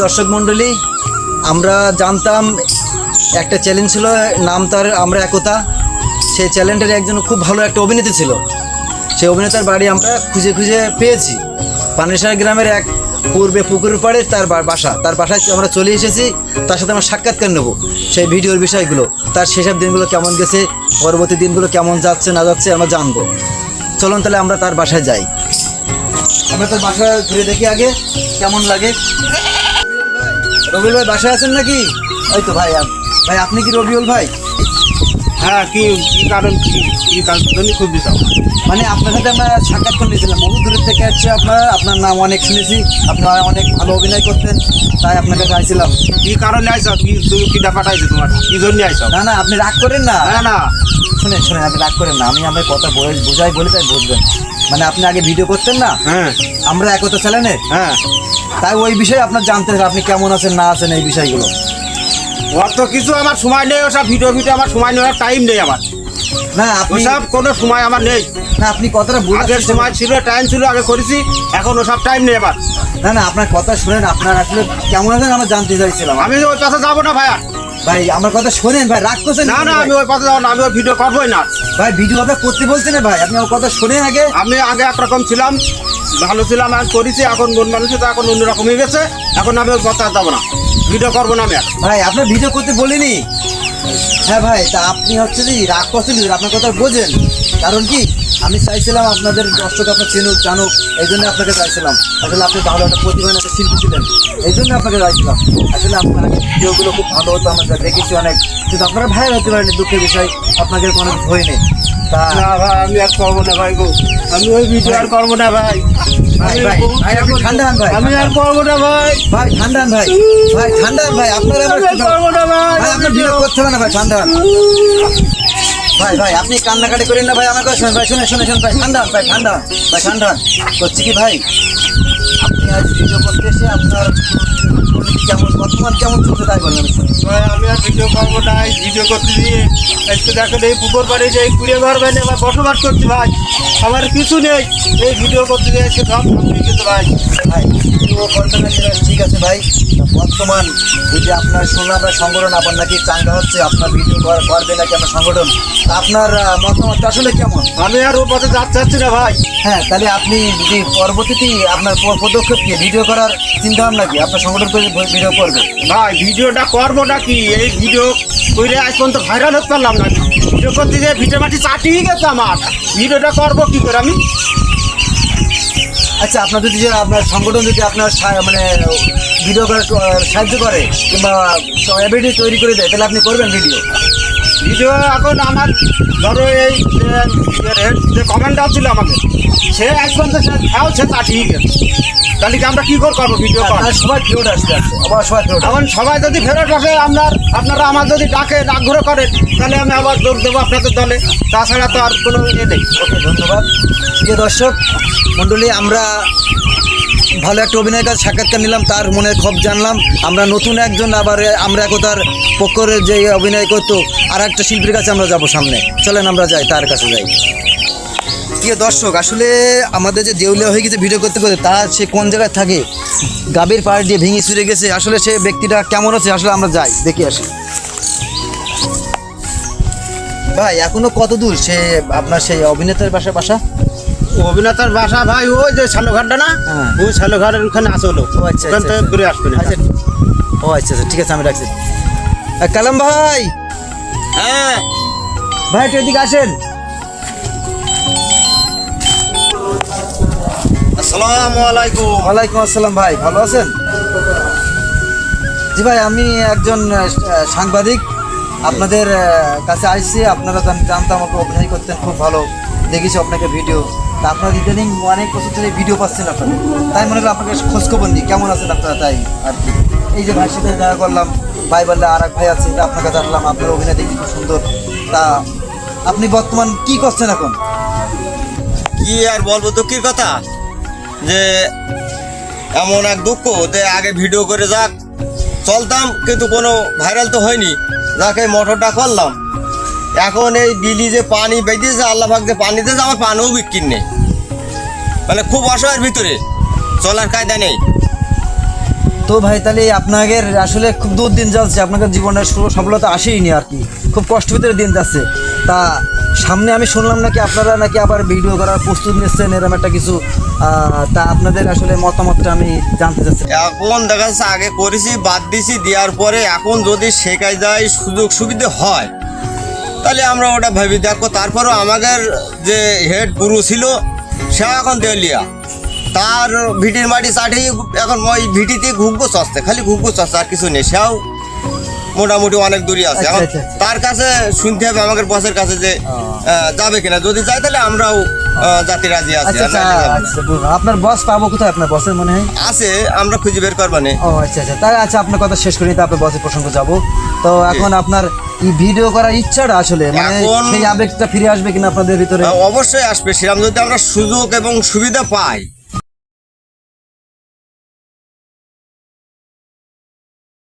দর্শক মণ্ডলী, আমরা জানতাম একটা চ্যালেঞ্জ ছিল, নাম তার আমরা একতা। সেই চ্যালেঞ্জের একজন খুব ভালো একটা অভিনেতা ছিল। সেই অভিনেতার বাড়ি আমরা খুঁজে খুঁজে পেয়েছি। পানেশ্বর গ্রামের এক পূর্বে পুকুরের পাড়ে তার বাসা। তার বাসায় আমরা চলে এসেছি, তার সাথে আমরা সাক্ষাৎকার নেব সেই ভিডিওর বিষয়গুলো, তার সেসব দিনগুলো কেমন গেছে, পরবর্তী দিনগুলো কেমন যাচ্ছে না যাচ্ছে আমরা জানবো। চলুন তাহলে আমরা তার বাসায় যাই। আমরা তার বাসা ঘুরে দেখি আগে কেমন লাগে। রবিউল ভাই বাসায় আছেন নাকি? ওই তো ভাই, ভাই আপনি কি রবিউল ভাই? হ্যাঁ, কি কারণ কি কারণ খুব দিতাম, মানে আপনার সাথে আমরা সাক্ষাৎ করে নিয়েছিলাম বহু দূরের থেকে আসছে। আপনার নাম অনেক শুনেছি, আপনারা অনেক ভালো অভিনয় করতেন, তাই আপনাকে চাইছিলাম। কি কারণে আইসা, কি তুমি কি পাঠাইছো, তোমার কি জন্য আইসা? না না, আপনি রাগ করেন না। না না, শুনেন শুনেন, আপনি রাগ করেন না। আমি আমার কথা বোঝাই বলে তাই বুঝবেন। মানে আপনি আগে ভিডিও করতেন না, হ্যাঁ আমরা একতা চ্যানেলে, হ্যাঁ, তাই ওই বিষয়ে আপনার জানতে হবে আপনি কেমন আছেন না আছেন এই বিষয়গুলো। অত কিছু আমার সময় নেই, ওসব ভিডিও আমার সময় নেওয়ার টাইম নেই আমার। না আপনি, ওসব কোনো সময় আমার নেই। না আপনি কথাটা আগের সময় ছিল, টাইম ছিল, আগে করেছি, এখন ওসব টাইম নেই আমার। না না, আপনার কথা শুনেন, আপনার আসলে কেমন আছেন আমরা জানতে চাইছিলাম। আমি ওই পাশে যাবো না ভাইয়া। ভাই আমার কথা শোনেন ভাই, রাগ করছেন না না, আমি ওই পাশে যাবো না, আমি ওই ভিডিও করবোই না ভাই। ভিডিও আপনার করতে বলছেন না ভাই, আপনি আমার কথা শোনেন আগে। আমি আগে একরকম ছিলাম, ভালো ছিলাম, আর করেছি, এখন মন মানুষ তো এখন অন্যরকম হয়ে গেছে। এখন আমি ওই কথা যাবো না, ভিডিও করবো না আমি আর। ভাই আপনার ভিডিও করতে বলিনি। হ্যাঁ ভাই, তা আপনি হচ্ছে যে রাগ করছেন, আপনার কথা বোঝেন। কারণ কি, আমি চাইছিলাম আপনাদের দর্শক আপনার জানুক, এই জন্য আপনাকে চাইছিলাম। আসলে আপনি ভালো একটা প্রতিভান একটা শিল্পী ছিলেন, এই জন্য আপনাকে চাইছিলাম। আসলে আপনার ভিডিওগুলো খুব ভালো হতো, আমরা দেখেছি অনেক, কিন্তু আপনারা ভাইরাল হতে পারেনি, দুঃখের বিষয়। আপনাকে কোনো কিছু হয়নি। তা না ভাই, আমি আর করবো না ভাই গো, আমি ওই ভিডিও আর করবো না ভাই। ভাই ভাই ভাই আপনি ঠান্ডা হন ভাই, আমি আর করবো না ভাই। ভাই ঠান্ডা হন ভাই, ভাই ঠান্ডা হন ভাই, আপনারা আমি আর করবো না ভাই। ভাই আপনার ভিডিও করতে হবে না ভাই, ঠান্ডা হন ভাই। ভাই আপনি কান্নাকাটি করেন না ভাই, আমার কথা শুনেন ভাই, শুনে ভাই, ঠান্ডা হন ভাই, ঠান্ডা হন ভাই, ঠান্ডা হন। করছি কি ভাই, আপনি আজ ভিডিও করতে এসে আপনার কেমন বর্তমান কেমন চলছে তাই বললেন। ভাই আমি আর ভিডিও করবো না, এই ভিডিও করতে দিয়ে একটু দেখেন এই পুকুর পাড়ে যে এই কুড়িয়ে ঘর বাইরে আবার বসবাস করছি ভাই, আমার কিছু নেই। এই ভিডিও করতে দিয়ে একটু সব ঠিক আছে ভাই। ভাই ভিডিও করবেন না সেটা ঠিক আছে ভাই, বর্তমান যদি আপনার শুনলাম আপনার সংগঠন আপনার নাকি চাঙ্গা হচ্ছে, আপনার ভিডিও করবে নাকি আপনার সংগঠন, আপনার মতামতটা আসলে কেমন? আমি আর ওর পথে যাচ্ছি না ভাই। হ্যাঁ, তাহলে আপনি যদি পরবর্তীতে আপনার পদক্ষেপ কি ভিডিও করার চিন্তা ভাবনা কি আপনার সংগঠন করে ভিডিও করবে? ভাই ভিডিওটা করবো নাকি, এই ভিডিও করে আজ পর্যন্ত ভাইরাল হতে পারলাম না, ভিডিও করতে গিয়ে ভিডিও মাটি চাটিয়ে গেছে আমার, ভিডিওটা করবো কি করে আমি? আচ্ছা, আপনার যদি আপনার সংগঠন যদি আপনার মানে ভিডিও করার সাহায্য করে কিংবা এভিডেন্স তৈরি করে দেয়, তাহলে আপনি করবেন ভিডিও? ভিডিও এখন আমার ধরো এই যে কমেন্টার ছিল আমাকে, সে আজ পর্যন্ত সে চাটিয়ে গেছে, তাহলে কি আমরা কি করবো ভিডিও কর? সবাই ফেরত আসতে আবার সবাই ফেরত। এখন সবাই যদি ফেরত আসে, আপনারা আমার যদি ডাকে ডাকঘুরো করেন, তাহলে আমি আবার যোগ দেবো আপনাদের দলে, তাছাড়া তো আর কোনো ইয়ে নেই। ওকে, ধন্যবাদ। প্রিয় দর্শক মণ্ডলী, আমরা ভালো একটা অভিনয়ের কাছে সাক্ষাৎকার নিলাম, তার মনের ক্ষোভ জানলাম। আমরা নতুন একজন আবার আমরা একতার পক্ষের যে অভিনয় করতো আর একটা শিল্পীর কাছে আমরা যাব সামনে, চলেন আমরা যাই, তার কাছে যাই। প্রিয় দর্শক, আসলে আমাদের যে দেউলিয়া হয়ে গেছে ভিডিও করতে করতে, তা সে কোন জায়গায় থাকে, গাভীর পাড় দিয়ে ভেঙে চুরে গেছে, আসলে সে ব্যক্তিটা কেমন আছে আসলে আমরা যাই দেখে আসি। ভাই এখনো কত দূর সে আপনার সেই অভিনেতার বাসা? অভিনেতার বাসা ভাই ওই যে শালুঘাটটা না, হ্যাঁ। ওই শালুঘাটের ওখানে আসলো, ও আচ্ছা ওখান থেকে ঘুরে আসবেন। আচ্ছা, ও আচ্ছা আচ্ছা, ঠিক আছে, আমি রাখছি। কালাম ভাই, হ্যাঁ ভাই একটু এদিকে আসেন। আসসালামু আলাইকুম। ওয়ালাইকুম আসসালাম। ভাই ভালো আছেন? জি ভাই, আমি একজন সাংবাদিক, আপনাদের কাছে আসছি। আপনারা জানতাম আমাকে অভিনয় করতেন খুব ভালো, দেখেছি আপনাকে ভিডিও, তা আপনার ইদানিং অনেক বছর ধরে ভিডিও পাচ্ছেন আপনাদের, তাই মনে হলো আপনাকে খোঁজখবর নিই কেমন আছেন আপনারা, তাই আর কি। এই যে ভাইয়ের সাথে দেখা করলাম, ভাই বললে আর এক ভাই আছে, তা আপনার কাছে আসলাম। আপনার অভিনয় দেখি খুব সুন্দর। তা আপনি বর্তমান কি করছেন এখন? কি আর বলবো, দুঃখের কথা যে এমন এক দুঃখ যে আগে ভিডিও করে যাক চলতাম, কিন্তু কোনো ভাইরাল তো হয়নি, যাকে মোটরটা করলাম। এখন এই বিলি যে পানি বেঁধেছে, আল্লাহ পাক যে পানি দিয়েছে, আমার পানিও বিক্রি নেই, মানে খুব অসহায়ের ভিতরে, চলার কায়দা নেই। তো ভাই তাহলে আপনাদের আসলে খুব দুর্দিন যাচ্ছে, আপনাদের জীবনের সফলতা আসেইনি আর কি, খুব কষ্ট ভিতরে দিন যাচ্ছে। তা সামনে আমি শুনলাম নাকি আপনারা নাকি আবার ভিডিও করার প্রস্তুত নিচ্ছেন, এরকম একটা কিছু। তা আপনাদের আসলে মতামতটা আমি জানতে চাচ্ছি। এখন দেখা যাচ্ছে আগে করেছি, বাদ দিছি, দেওয়ার পরে এখন যদি শেখাই যায়, সুযোগ সুবিধা হয়, তাহলে আমরা ওটা ভেবে দেখবো। তারপরেও আমাদের যে হেড গুরু ছিল সে এখন দেলিয়া, তার ভিটির মাটি চাটিয়ে এখন ওই ভিটিতে ঘুগবো চস্তে, খালি ঘুগবো চস্তে, আর কিছু নেই। সেও মোটামুটি অনেক দূরে আছে। আচ্ছা, এখন আচ্ছা, আচ্ছা। তার কাছে শুনতে হবে আমাদের বসের কাছে যে যাবে কিনা, যদি যাই তাহলে আমরাও জাতি রাজি আছি। আচ্ছা আর আচ্ছা, নাহলে যাবো না। আচ্ছা বুঝলাম। আপনার বস পাবো কোথায়, আপনার বসের মনে হয়? আছে, আমরা খুঁজে বের করবা নে। ও আচ্ছা আচ্ছা, তাই আচ্ছা আপনার কথা শেষ করি, তো আপনার বসের প্রসঙ্গ যাব। তো এখন আপনার এই ভিডিও করার ইচ্ছাটা আসলে মানে এখন- সেই আবেগটা ফিরে আসবে কিনা আপনাদের ভিতরে? অবশ্যই আসবে, সেরকম যদি আমরা সুযোগ এবং সুবিধা পাই